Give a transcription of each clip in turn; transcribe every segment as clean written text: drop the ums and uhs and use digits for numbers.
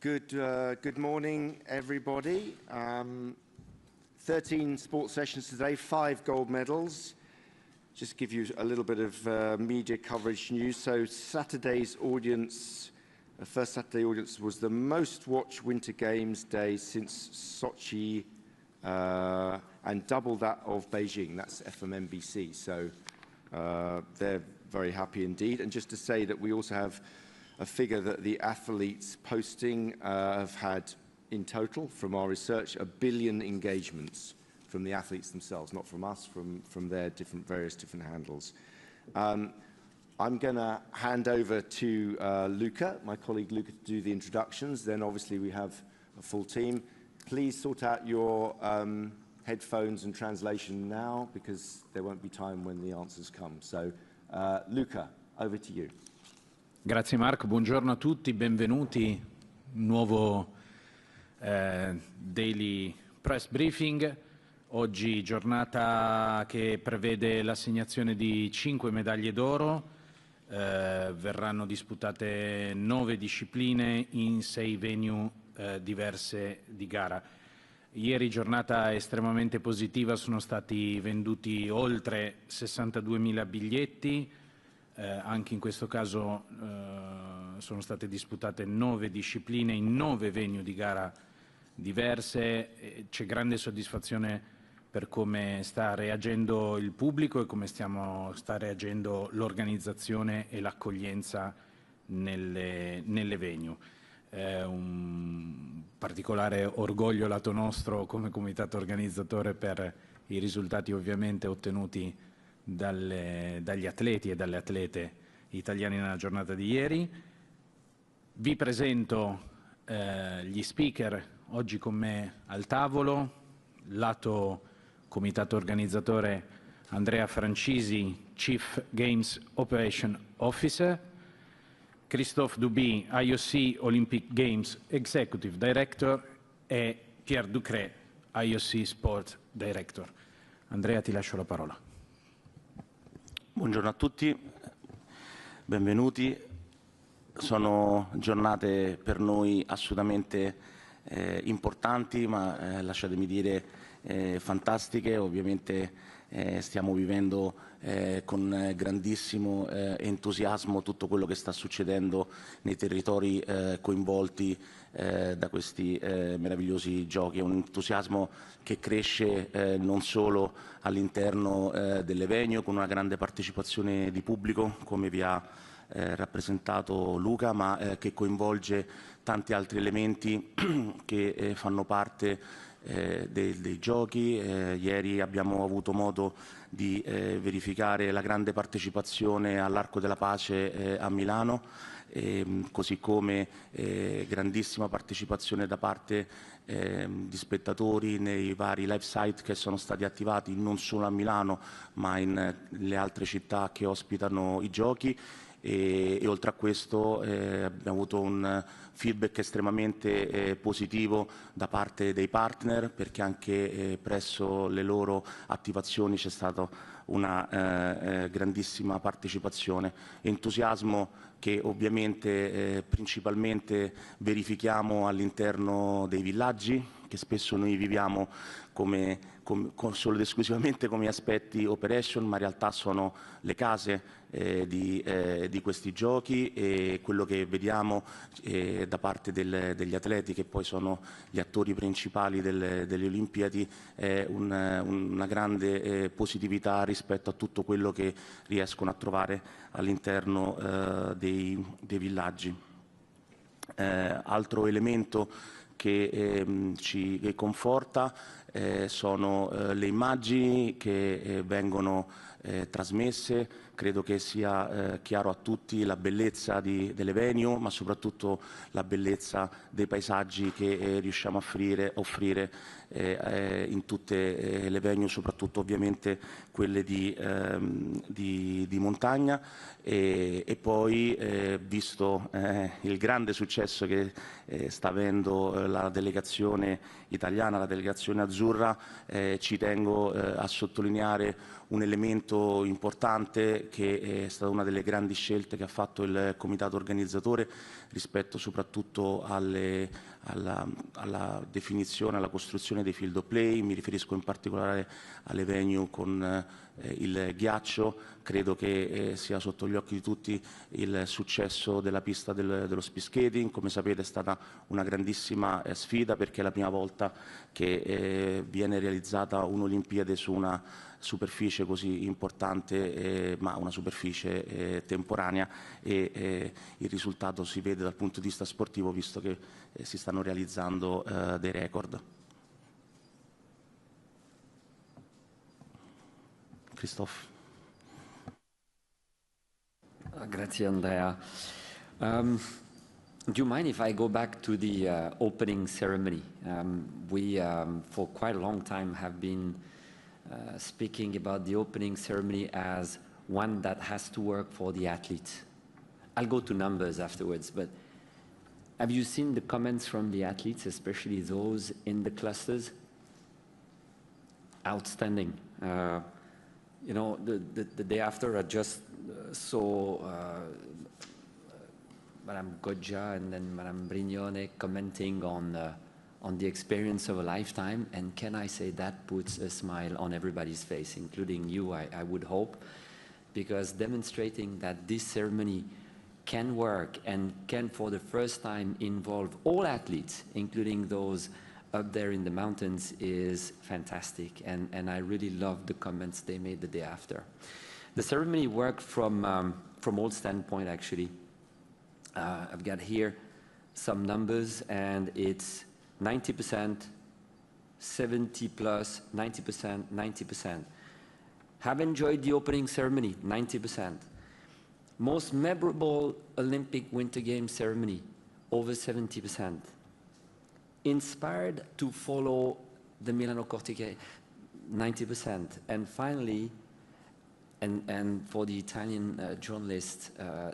Good morning, everybody. 13 sports sessions today, 5 gold medals. Just give you a little bit of media coverage news. So Saturday's audience, the first Saturday audience, was the most watched Winter Games day since Sochi and double that of Beijing. That's FMNBC. So they're very happy indeed. And just to say that we also have a figure that the athletes posting have had in total from our research, 1 billion engagements from the athletes themselves, not from us, from their various different handles. I'm going to hand over to Luca, my colleague Luca, to do the introductions. Then obviously we have a full team. Please sort out your headphones and translation now, because there won't be time when the answers come. So Luca, over to you. Grazie Marco, buongiorno a tutti, benvenuti. Nuovo daily press briefing. Oggi giornata che prevede l'assegnazione di 5 medaglie d'oro. Verranno disputate 9 discipline in 6 venue diverse di gara. Ieri giornata estremamente positiva, sono stati venduti oltre 62.000 biglietti. Anche in questo caso sono state disputate 9 discipline in 9 venue di gara diverse. C'è grande soddisfazione per come sta reagendo il pubblico e come sta reagendo l'organizzazione e l'accoglienza nelle venue. Un particolare orgoglio lato nostro come comitato organizzatore per i risultati ovviamente ottenuti dagli atleti e dalle atlete italiani nella giornata di ieri. Vi presento gli speaker oggi con me al tavolo. Lato comitato organizzatore Andrea Francisi, Chief Games Operation Officer, Christophe Duby, IOC Olympic Games Executive Director e Pierre Duchey IOC Sport Director. Andrea, ti lascio la parola. Buongiorno a tutti, benvenuti. Sono giornate per noi assolutamente importanti, ma lasciatemi dire fantastiche. Ovviamente stiamo vivendo con grandissimo entusiasmo tutto quello che sta succedendo nei territori coinvolti da questi meravigliosi giochi. È un entusiasmo che cresce non solo all'interno delle venue con una grande partecipazione di pubblico, come vi ha rappresentato Luca, ma che coinvolge tanti altri elementi che fanno parte dei giochi. Ieri abbiamo avuto modo di verificare la grande partecipazione all'Arco della Pace a Milano, così come grandissima partecipazione da parte di spettatori nei vari live site che sono stati attivati non solo a Milano ma in le altre città che ospitano i giochi. E oltre a questo abbiamo avuto un feedback estremamente positivo da parte dei partner, perché anche presso le loro attivazioni c'è stata una grandissima partecipazione, entusiasmo che ovviamente principalmente verifichiamo all'interno dei villaggi, che spesso noi viviamo solo ed esclusivamente come aspetti operation, ma in realtà sono le case di questi giochi, e quello che vediamo da parte degli atleti, che poi sono gli attori principali delle Olimpiadi, è una grande positività rispetto a tutto quello che riescono a trovare all'interno dei villaggi. Altro elemento che ci conforta sono le immagini che vengono trasmesse. Credo che sia chiaro a tutti la bellezza delle venue, ma soprattutto la bellezza dei paesaggi che riusciamo a offrire in tutte le venue, soprattutto ovviamente quelle di montagna. E poi, visto il grande successo che sta avendo la delegazione italiana, la delegazione azzurra, ci tengo a sottolineare un elemento evento importante che è stata una delle grandi scelte che ha fatto il comitato organizzatore rispetto soprattutto alla definizione, alla costruzione dei field of play. Mi riferisco in particolare alle venue con il ghiaccio. Credo che sia sotto gli occhi di tutti il successo della pista dello speed skating. Come sapete è stata una grandissima sfida perché è la prima volta che viene realizzata un'Olimpiade su una superficie così importante, ma una superficie temporanea, e il risultato si vede dal punto di vista sportivo visto che si stanno realizzando dei record. Christophe. Grazie Andrea. Do you mind if I go back to the opening ceremony? We, for quite a long time, have been speaking about the opening ceremony as one that has to work for the athletes. I'll go to numbers afterwards, but have you seen the comments from the athletes, especially those in the clusters? Outstanding. You know, the day after, I just saw Madame Goggia and then Madame Brignone commenting on the experience of a lifetime, and can I say that puts a smile on everybody's face, including you, I would hope, because demonstrating that this ceremony can work and can for the first time involve all athletes, including those up there in the mountains, is fantastic, and I really love the comments they made the day after. The ceremony worked from all standpoints, actually. I've got here some numbers, and it's 90%, 70 plus, 90%, 90%. Have enjoyed the opening ceremony, 90%. Most memorable Olympic Winter Games ceremony, over 70%. Inspired to follow the Milano-Cortina, 90%. And finally, and for the Italian journalists,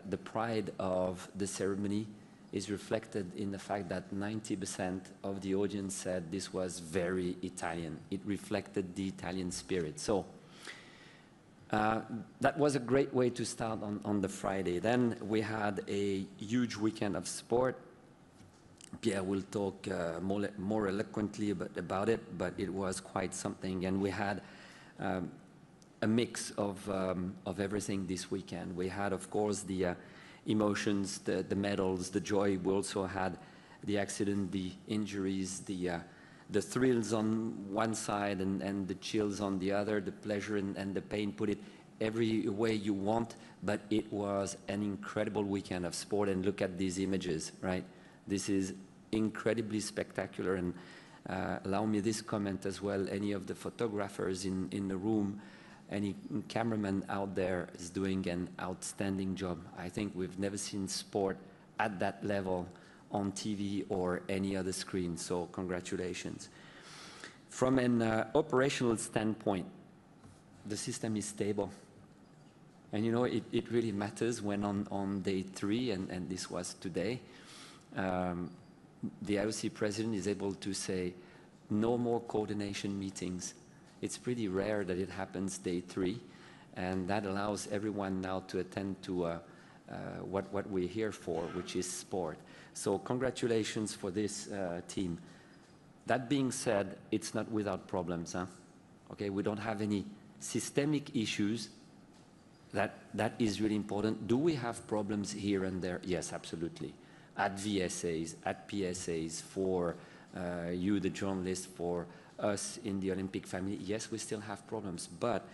the pride of the ceremony is reflected in the fact that 90% of the audience said this was very Italian. It reflected the Italian spirit. So that was a great way to start on the Friday. Then we had a huge weekend of sport. Pierre will talk more eloquently about it, but it was quite something. And we had a mix of everything this weekend. We had, of course, the emotions, the medals, the joy. We also had the accident, the injuries, the thrills on one side and the chills on the other, the pleasure and the pain. Put it every way you want, but it was an incredible weekend of sport. And look at these images, right? This is incredibly spectacular. And allow me this comment as well. Any of the photographers in the room, any cameraman out there is doing an outstanding job. I think we've never seen sport at that level on TV or any other screen, so congratulations. From an operational standpoint, the system is stable. And you know, it really matters when on day 3, and this was today, the IOC president is able to say, no more coordination meetings. It's pretty rare that it happens day 3, and that allows everyone now to attend to what we're here for, which is sport. So congratulations for this team. That being said, it's not without problems, huh? Okay, we don't have any systemic issues. That is really important. Do we have problems here and there? Yes, absolutely. At VSAs, at PSAs, for you, the journalists, for us in the Olympic family, yes, we still have problems, but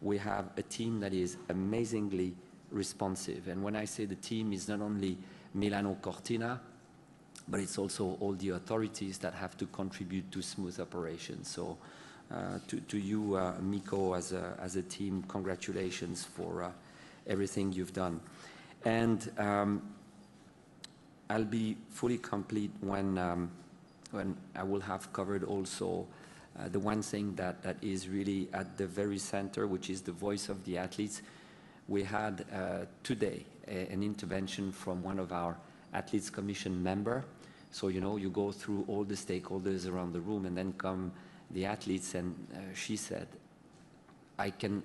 we have a team that is amazingly responsive. And when I say the team, is not only Milano-Cortina, but it's also all the authorities that have to contribute to smooth operations. So to you, Miko, as a team, congratulations for everything you've done. And I'll be fully complete when I will have covered also the one thing that is really at the very center, which is the voice of the athletes. We had today an intervention from one of our Athletes Commission member. So, you know, you go through all the stakeholders around the room and then come the athletes, and she said, I can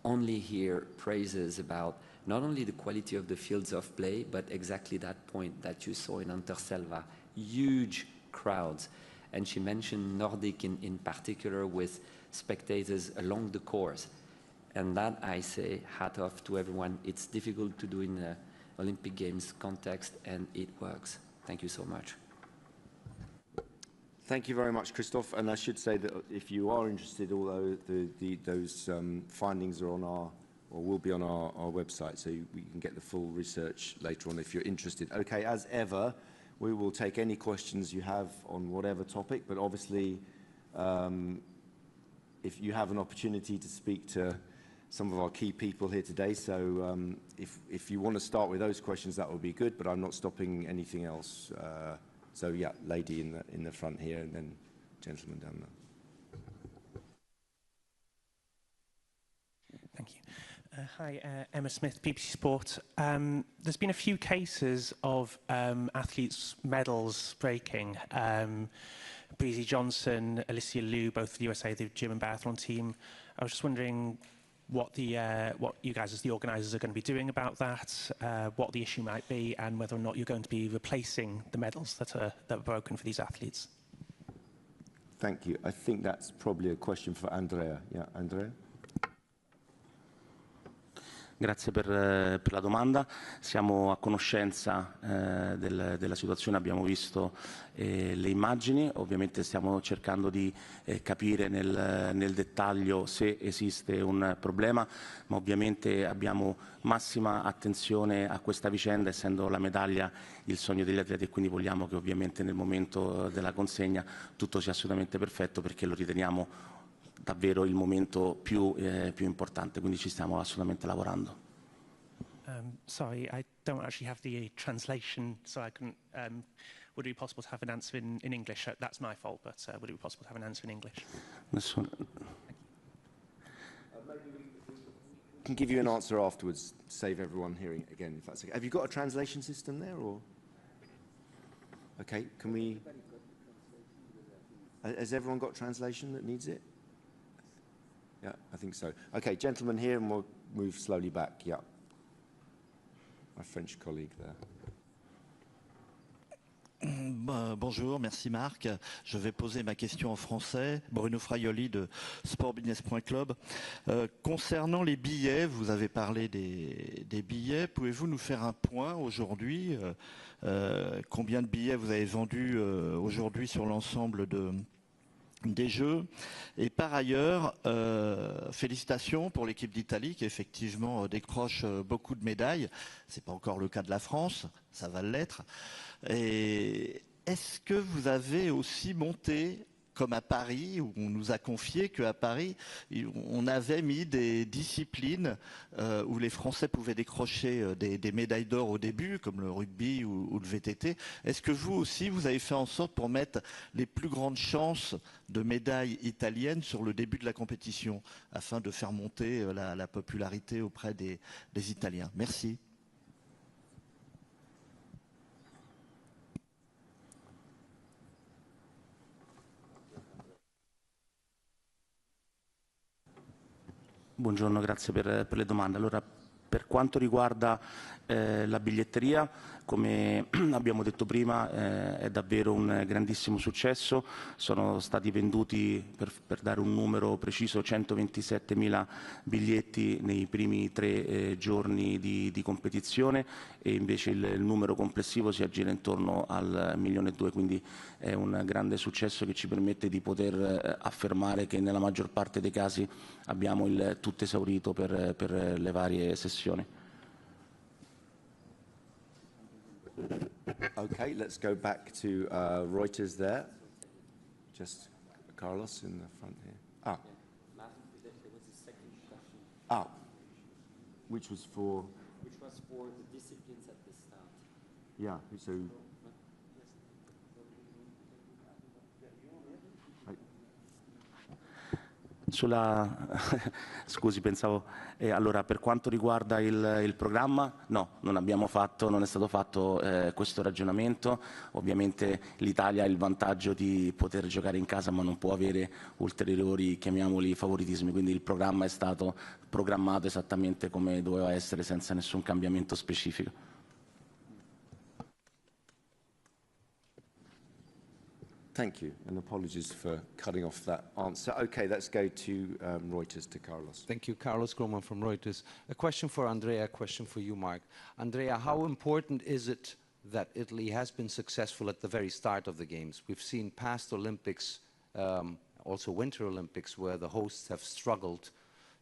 only hear praises about not only the quality of the fields of play, but exactly that point that you saw in Anterselva, huge crowds. And she mentioned Nordic in particular, with spectators along the course. And that, I say, hat off to everyone. It's difficult to do in the Olympic Games context, and it works. Thank you so much. Thank you very much, Christophe. And I should say that if you are interested, although those findings are on our, or will be on our website, so we can get the full research later on if you're interested. Okay, as ever, we will take any questions you have on whatever topic, but obviously, if you have an opportunity to speak to some of our key people here today, so if you want to start with those questions, that would be good, but I'm not stopping anything else. So yeah, lady in the front here, and then gentleman down there. Thank you. Hi, Emma Smith, BBC Sport. There's been a few cases of athletes' medals breaking. Breezy Johnson, Alicia Liu, both for the USA, the gym and biathlon team. I was just wondering what you guys as the organisers are going to be doing about that, what the issue might be, and whether or not you're going to be replacing the medals that are broken for these athletes. Thank you. I think that's probably a question for Andrea. Yeah, Andrea? Grazie per la domanda. Siamo a conoscenza della situazione, abbiamo visto le immagini, ovviamente stiamo cercando di capire nel dettaglio se esiste un problema, ma ovviamente abbiamo massima attenzione a questa vicenda, essendo la medaglia il sogno degli atleti, e quindi vogliamo che ovviamente nel momento della consegna tutto sia assolutamente perfetto, perché lo riteniamo davvero il momento più importante, quindi ci stiamo assolutamente lavorando. Sorry, I don't actually have the translation, so I couldn't. Would it be possible to have an answer in English? That's my fault, but would it be possible to have an answer in English? We can give you an answer afterwards, save everyone hearing it again, if that's okay. Have you got a translation system there, or? Okay, can we? Has everyone got translation that needs it? Yeah, I think so. Okay, gentleman here, and we'll move slowly back. Yeah. My French colleague there. Bonjour, merci Marc. Je vais poser ma question en français. Bruno Fraioli de sportbusiness.club. Concernant les billets, vous avez parlé des billets. Pouvez-vous nous faire un point aujourd'hui? Combien de billets vous avez vendus aujourd'hui sur l'ensemble des Jeux? Et par ailleurs, félicitations pour l'équipe d'Italie qui effectivement décroche beaucoup de médailles. Ce n'est pas encore le cas de la France, ça va l'être. Et est-ce que vous avez aussi monté, comme à Paris, où on nous a confié qu'à Paris, on avait mis des disciplines où les Français pouvaient décrocher des médailles d'or au début, comme le rugby ou le VTT. Est-ce que vous aussi, vous avez fait en sorte pour mettre les plus grandes chances de médailles italiennes sur le début de la compétition, afin de faire monter la popularité auprès des Italiens? Merci. Buongiorno, grazie per le domande. Allora, per quanto riguarda la biglietteria, come abbiamo detto prima, è davvero un grandissimo successo. Sono stati venduti, per dare un numero preciso, 127.000 biglietti nei primi 3 giorni di competizione, e invece il numero complessivo si aggira intorno al 1,2 milioni, quindi è un grande successo che ci permette di poter affermare che nella maggior parte dei casi abbiamo il tutto esaurito per le varie sessioni. Okay, let's go back to Reuters there. Just Carlos in the front here. Ah. There was a second question. Ah. Which was for? Which was for the disciplines at the start. Yeah, so. Scusi, pensavo... allora, per quanto riguarda il programma, no, non è stato fatto questo ragionamento. Ovviamente l'Italia ha il vantaggio di poter giocare in casa, ma non può avere ulteriori, chiamiamoli, favoritismi. Quindi il programma è stato programmato esattamente come doveva essere, senza nessun cambiamento specifico. Thank you, and apologies for cutting off that answer. Okay, let's go to Reuters, to Carlos. Thank you, Carlos Groman from Reuters. A question for Andrea, a question for you, Mark. Andrea, how important is it that Italy has been successful at the very start of the Games? We've seen past Olympics, also Winter Olympics, where the hosts have struggled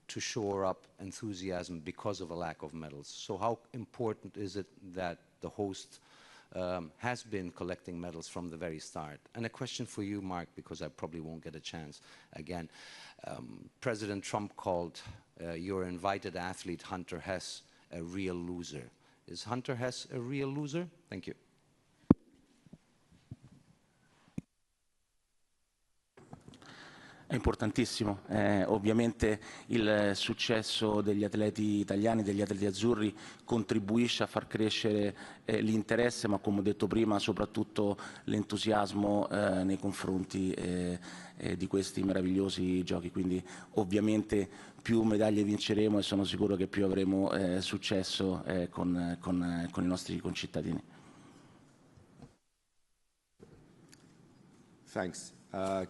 to shore up enthusiasm because of a lack of medals. So how important is it that the host has been collecting medals from the very start? And a question for you, Mark, because I probably won't get a chance again. President Trump called your invited athlete, Hunter Hess, a real loser. Is Hunter Hess a real loser? Thank you. È importantissimo, ovviamente il successo degli atleti italiani, degli atleti azzurri contribuisce a far crescere l'interesse, ma come ho detto prima soprattutto l'entusiasmo nei confronti di questi meravigliosi giochi, quindi ovviamente più medaglie vinceremo e sono sicuro che più avremo successo con i nostri concittadini. Thanks.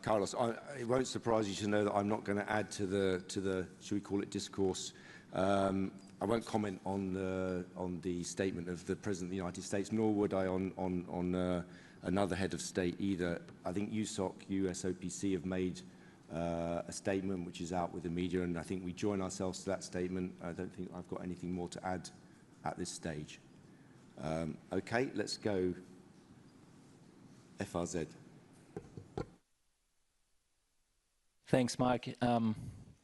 Carlos, it won't surprise you to know that I'm not going to add to the should we call it, discourse. I won't comment on the statement of the President of the United States, nor would I on another head of state either. I think USOC, USOPC have made a statement which is out with the media, and I think we join ourselves to that statement. I don't think I've got anything more to add at this stage. Okay, let's go FRZ. Thanks, Mark.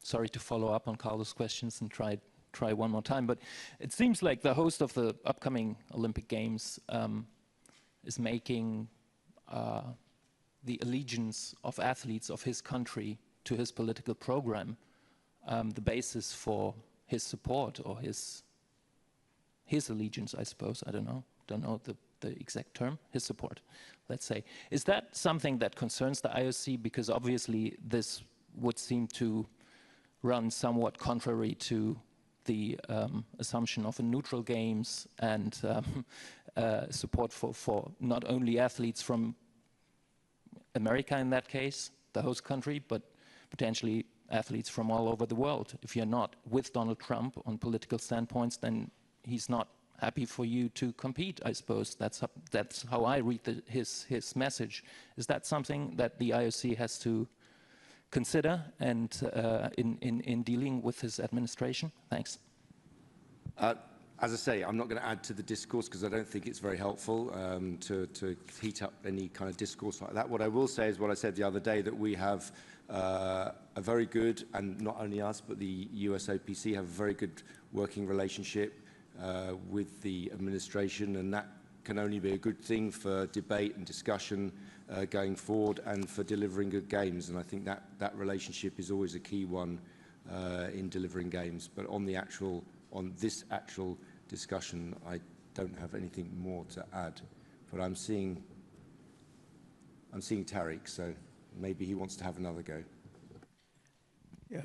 Sorry to follow up on Carlos' questions and try one more time, but it seems like the host of the upcoming Olympic Games is making the allegiance of athletes of his country to his political program the basis for his support or his allegiance, I suppose. I don't know the exact term, his support, let's say. Is that something that concerns the IOC? Because obviously this would seem to run somewhat contrary to the assumption of a neutral games and support for not only athletes from America in that case, the host country, but potentially athletes from all over the world. If you're not with Donald Trump on political standpoints, then he's not happy for you to compete, I suppose. That's how I read his message. Is that something that the IOC has to consider and in dealing with his administration? Thanks. As I say, I'm not going to add to the discourse because I don't think it's very helpful to heat up any kind of discourse like that. What I will say is what I said the other day, that we have a very good, and not only us, but the USOPC have a very good working relationship with the administration, and that can only be a good thing for debate and discussion going forward and for delivering good games. And I think that relationship is always a key one in delivering games. But on this actual discussion, I don't have anything more to add. But I'm seeing Tariq, so maybe he wants to have another go. Yeah,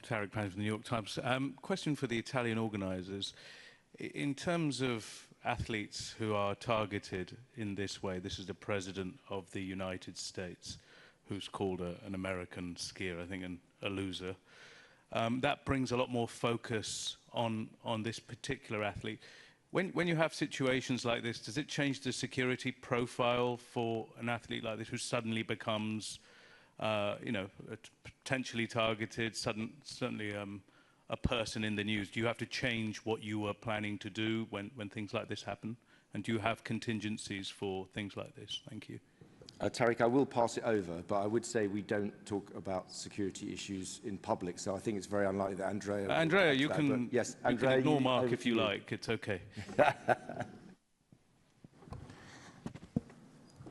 Tariq Pan from the New York Times. Question for the Italian organisers. In terms of athletes who are targeted in this way, this is the President of the United States who's called an American skier, I think, a loser. That brings a lot more focus on this particular athlete. When you have situations like this, does it change the security profile for an athlete like this who suddenly becomes, potentially targeted, suddenly a person in the news? Do you have to change what you were planning to do when things like this happen? And do you have contingencies for things like this? Thank you. Tariq, I will pass it over, but I would say we don't talk about security issues in public, so I think it's very unlikely that Andrea... Andrea, you can, yes, you Andrea, can ignore Mark if you like. It's okay.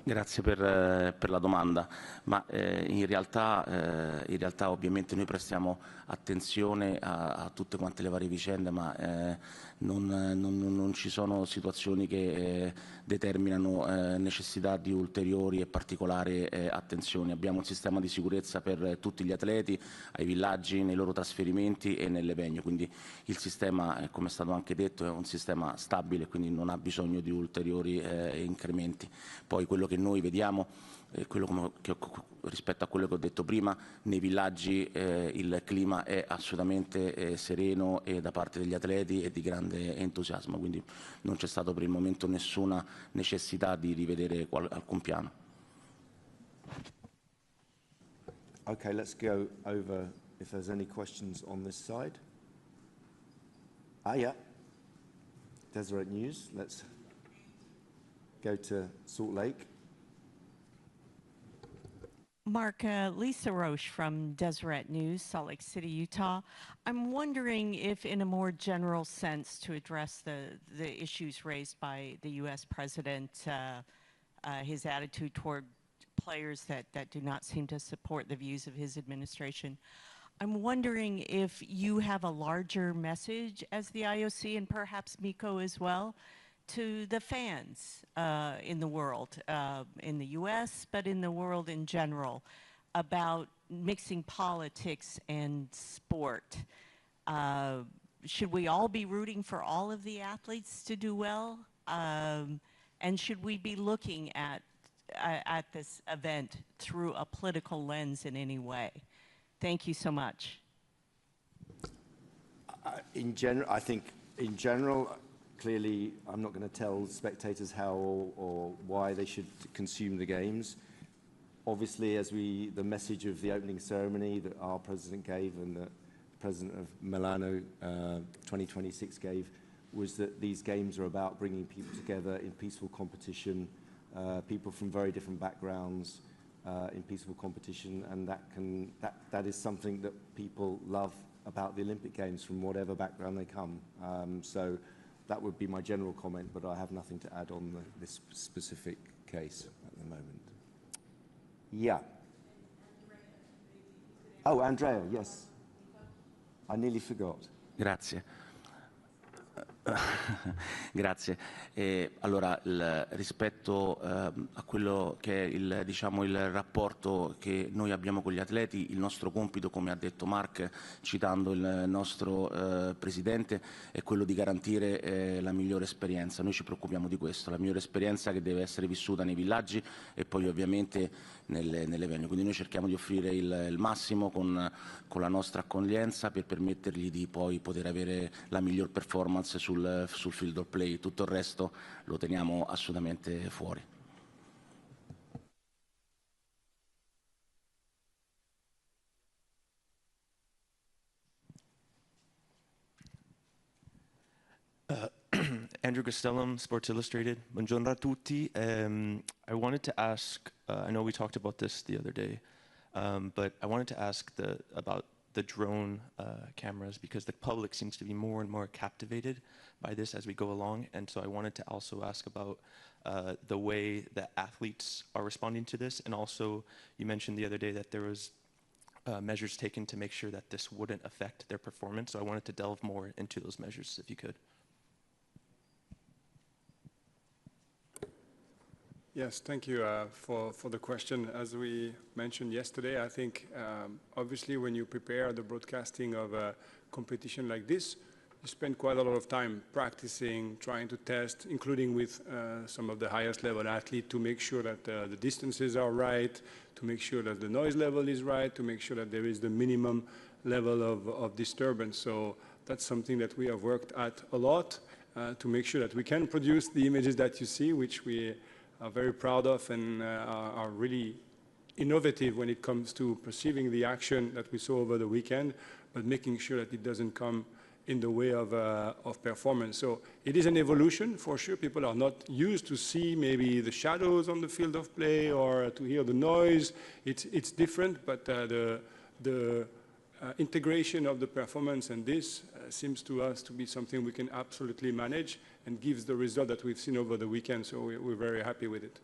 Grazie per la domanda, ma in realtà ovviamente noi prestiamo attenzione a tutte quante le varie vicende, ma non ci sono situazioni che determinano necessità di ulteriori e particolari attenzioni. Abbiamo un sistema di sicurezza per tutti gli atleti, ai villaggi, nei loro trasferimenti e nelle venue, quindi il sistema, come è stato anche detto, è un sistema stabile, quindi non ha bisogno di ulteriori incrementi. Poi quello che noi vediamo, rispetto a quello che ho detto prima, nei villaggi il clima è assolutamente sereno e da parte degli atleti e di grande entusiasmo, quindi non c'è stato per il momento nessuna necessità di rivedere alcun piano. Okay, let's go over if there's any questions on this side. Yeah. Deseret News, let's go to Salt Lake. Mark, Lisa Roche from Deseret News, Salt Lake City, Utah. I'm wondering if, in a more general sense, to address the issues raised by the U.S. President, his attitude toward players that do not seem to support the views of his administration, I'm wondering if you have a larger message as the IOC, and perhaps Miko as well, to the fans in the world, in the US, but in the world in general, about mixing politics and sport. Should we all be rooting for all of the athletes to do well? And should we be looking at this event through a political lens in any way? Thank you so much. In general, I think in general, clearly, I'm not going to tell spectators how or why they should consume the games. Obviously, as the message of the opening ceremony that our president gave and that the president of Milano 2026 gave was that these games are about bringing people together in peaceful competition, people from very different backgrounds in peaceful competition, and that is something that people love about the Olympic Games from whatever background they come. So that would be my general comment, but I have nothing to add on this specific case at the moment. Yeah. Oh, Andrea, yes. I nearly forgot. Grazie. Grazie. Allora, rispetto a quello che è il rapporto che noi abbiamo con gli atleti, il nostro compito, come ha detto Mark, citando il nostro Presidente, è quello di garantire la migliore esperienza. Noi ci preoccupiamo di questo, la migliore esperienza che deve essere vissuta nei villaggi e poi ovviamente nelle venue. Quindi noi cerchiamo di offrire il massimo con la nostra accoglienza per permettergli di poi poter avere la miglior performance sul field of play. Tutto il resto lo teniamo assolutamente fuori. Andrew Costellum, Sports Illustrated. Buongiorno a tutti. I wanted to ask, I know we talked about this the other day, but I wanted to ask about the drone cameras, because the public seems to be more and more captivated by this as we go along. And so I wanted to also ask about the way that athletes are responding to this. And also, you mentioned the other day that there was measures taken to make sure that this wouldn't affect their performance. So I wanted to delve more into those measures, if you could. Yes, thank you for the question. As we mentioned yesterday, I think obviously when you prepare the broadcasting of a competition like this, you spend quite a lot of time practicing, trying to test, including with some of the highest level athletes, to make sure that the distances are right, to make sure that the noise level is right, to make sure that there is the minimum level of disturbance. So that's something that we have worked at a lot to make sure that we can produce the images that you see, which we are very proud of and are really innovative when it comes to perceiving the action that we saw over the weekend, but making sure that it doesn't come in the way of performance. So it is an evolution, for sure. People are not used to see maybe the shadows on the field of play or to hear the noise. It's different, but the integration of the performance and this seems to us to be something we can absolutely manage and gives the result that we've seen over the weekend. So we're very happy with it.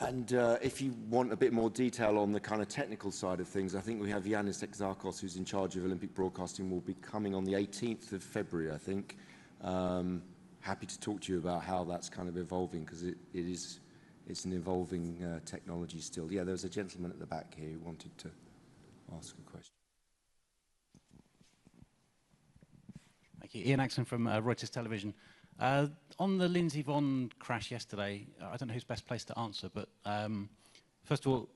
And if you want a bit more detail on the kind of technical side of things, I think we have Yanis Exarchos, who's in charge of Olympic broadcasting, will be coming on the 18th of February, I think. Happy to talk to you about how that's kind of evolving, because it's an evolving technology still. Yeah, there's a gentleman at the back here who wanted to ask a question. Thank you. Ian Axon from Reuters Television. On the Lindsey Vonn crash yesterday, I don't know who's best placed to answer, but first of all,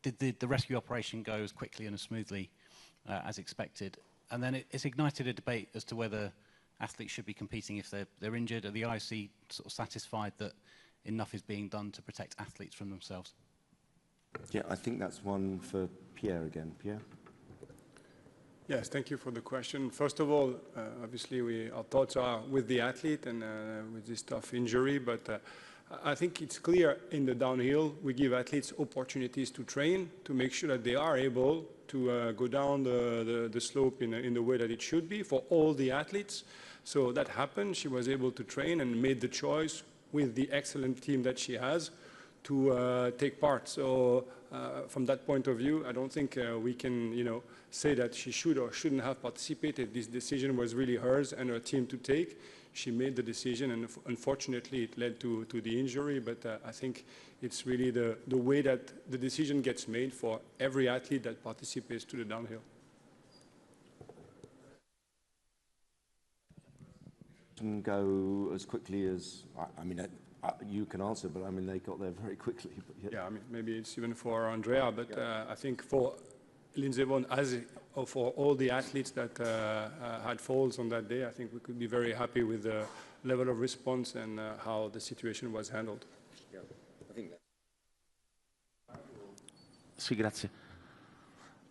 did the rescue operation go as quickly and as smoothly as expected? And then it's ignited a debate as to whether athletes should be competing if they're injured. Are the IOC sort of satisfied that enough is being done to protect athletes from themselves? Yeah, I think that's one for Pierre again. Pierre? Yes, thank you for the question. First of all, obviously our thoughts are with the athlete and with this tough injury, but I think it's clear in the downhill we give athletes opportunities to train to make sure that they are able to go down the slope in the way that it should be for all the athletes. So that happened. She was able to train and made the choice with the excellent team that she has to take part. So from that point of view, I don't think we can, say that she should or shouldn't have participated. This decision was really hers and her team to take. She made the decision, and unfortunately it led to the injury, but I think it's really the way that the decision gets made for every athlete that participates to the downhill. Can go as quickly as, I mean, you can answer, but I mean, they got there very quickly. But yeah, I mean, maybe it's even for Andrea, but I think for Lindsey Vonn, as for all the athletes that had falls on that day, I think we could be very happy with the level of response and how the situation was handled. Yeah, I think that. Sì, grazie.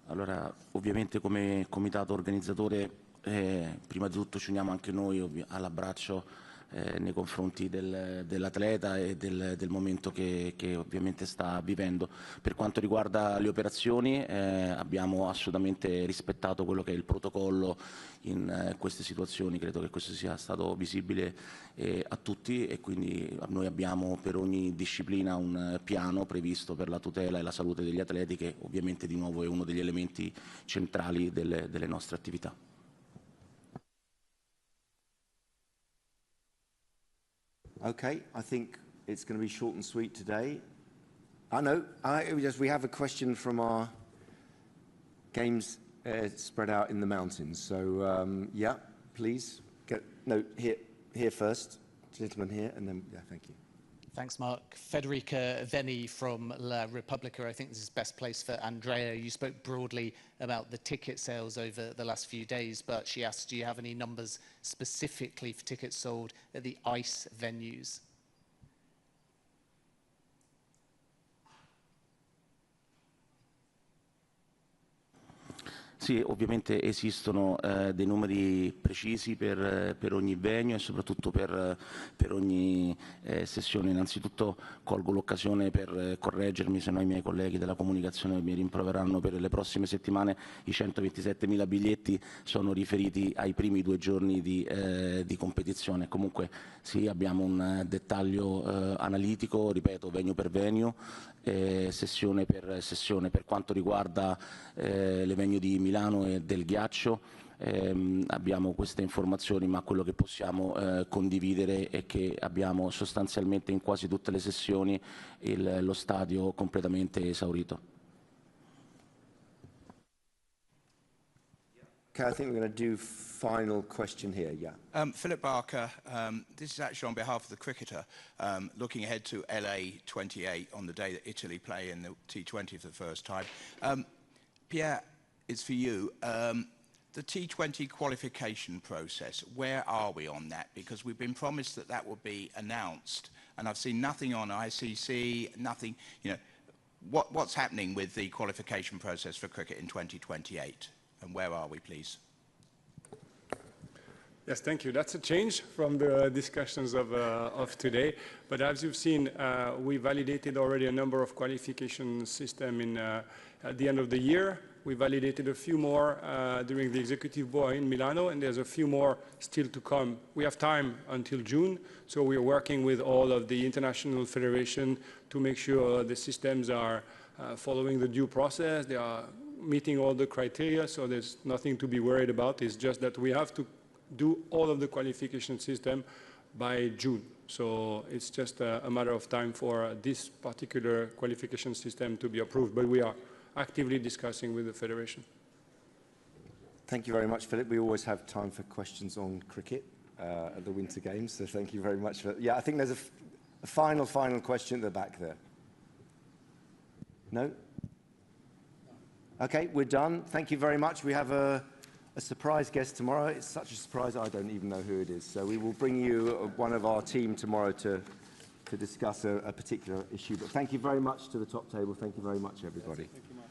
Allora, ovviamente come comitato organizzatore, prima di tutto ci uniamo anche noi all'abbraccio nei confronti dell'atleta e del momento che ovviamente sta vivendo. Per quanto riguarda le operazioni, abbiamo assolutamente rispettato quello che è il protocollo in queste situazioni, credo che questo sia stato visibile a tutti, e quindi noi abbiamo per ogni disciplina un piano previsto per la tutela e la salute degli atleti, che ovviamente di nuovo è uno degli elementi centrali delle nostre attività. Okay, I think it's going to be short and sweet today. We have a question from our games spread out in the mountains. So, yeah, please. Here first. Gentleman here, and then, yeah, thank you. Thanks, Mark. Federica Veni from La Repubblica. I think this is best place for Andrea. You spoke broadly about the ticket sales over the last few days, but she asked, do you have any numbers specifically for tickets sold at the ICE venues? Sì, ovviamente esistono dei numeri precisi per ogni venue e soprattutto per ogni sessione. Innanzitutto colgo l'occasione per correggermi, se no i miei colleghi della comunicazione mi rimproveranno. Per le prossime settimane i 127.000 biglietti sono riferiti ai primi 2 giorni di competizione. Comunque sì, abbiamo un dettaglio analitico, ripeto, venue per venue, sessione per sessione. Per quanto riguarda le venue di Milano e del ghiaccio, abbiamo queste informazioni, ma quello che possiamo condividere è che abbiamo sostanzialmente in quasi tutte le sessioni lo stadio completamente esaurito. Okay, I think we're going to do final question here, yeah. Philip Barker, this is actually on behalf of the cricketer, looking ahead to LA 28 on the day that Italy play in the T20 for the first time. Pierre, it's for you. The T20 qualification process, where are we on that? Because we've been promised that that will be announced, and I've seen nothing on ICC, nothing, what's happening with the qualification process for cricket in 2028? And where are we, please? Yes, thank you. That's a change from the discussions of today. But as you've seen, we validated already a number of qualification systems at the end of the year. We validated a few more during the executive board in Milano, and there's a few more still to come. We have time until June, so we are working with all of the international federation to make sure the systems are following the due process. They are meeting all the criteria, so there's nothing to be worried about. It's just that we have to do all of the qualification system by June. So it's just a matter of time for this particular qualification system to be approved, but we are actively discussing with the Federation. Thank you very much, Philip. We always have time for questions on cricket at the Winter Games, so thank you very much for that. Yeah, I think there's a final question at the back there. No? Okay, we're done. Thank you very much. We have a surprise guest tomorrow. It's such a surprise, I don't even know who it is. So we will bring you one of our team tomorrow to discuss a particular issue. But thank you very much to the top table. Thank you very much, everybody. Thank you, Mark.